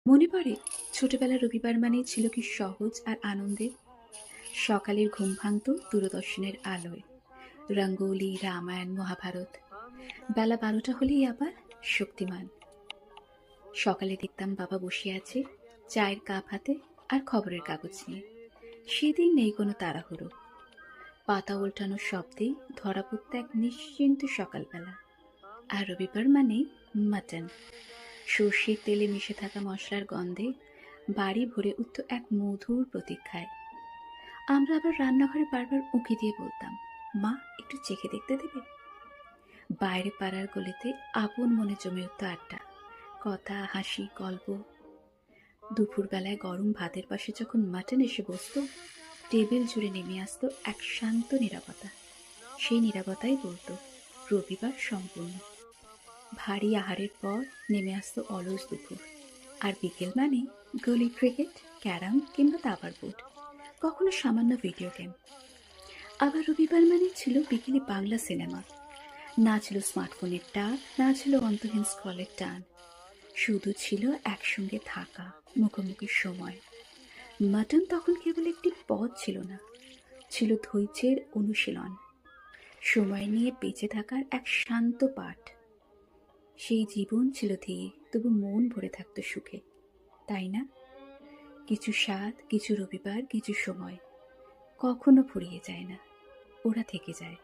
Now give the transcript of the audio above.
মনে পড়ে ছোটবেলার রবিবার মানেই ছিল কি সহজ আর আনন্দের। সকালের ঘুম ভাঙত দূরদর্শনের আলোয়, রঙ্গোলি, রামায়ণ, মহাভারত। বেলা 12টা হলেই আবার শক্তিমান। সকালে দেখতাম বাবা বসে আছে, চায়ের কাপ হাতে আর খবরের কাগজ নিয়ে। সেদিন নেই কোনো তাড়াহুড়ো, পাতা উল্টানোর শব্দেই ধরা পড়ত এক নিশ্চিন্ত সকালবেলা। আর রবিবার মানেই মাটন, সর্ষের তেলে মিশে থাকা মশলার গন্ধে বাড়ি ভরে উঠত এক মধুর প্রতীক্ষায়। আমরা আবার রান্নাঘরে বারবার উঁকি দিয়ে বলতাম, মা একটু চেখে দেখতে দেবে? বাইরে পাড়ার গলিতে আপন মনে জমে উঠত আড্ডা, কথা, হাসি, গল্প। দুপুরবেলায় গরম ভাতের পাশে যখন মাটন এসে বসত, টেবিল জুড়ে নেমে আসতো এক শান্ত নীরবতা। সেই নীরবতাই বলতো রবিবার সম্পূর্ণ। ভারী আহারের পর নেমে আসতো অলস দুপুর। আর বিকেল মানে গলি ক্রিকেট, ক্যারাম কিংবা দাবার বোর্ড, কখনো সামান্য ভিডিও গেম। আবার রবিবার মানে ছিল বিকেলে বাংলা সিনেমা। না ছিল স্মার্টফোনের ডাক, না ছিল অন্তহীন স্ক্রলের টান, শুধু ছিল একসঙ্গে থাকা, মুখোমুখি সময়। মাটন তখন কেবল একটি পদ ছিল না, ছিল ধৈর্যের অনুশীলন, সময় নিয়ে বেঁচে থাকার এক শান্ত পাঠ। সেই জীবন ছিল ধীর, তবু মন ভরে থাকতো সুখে, তাই না? কিছু স্বাদ, কিছু রবিবার, কিছু সময় কখনো ফুরিয়ে যায় না, ওরা থেকে যায়।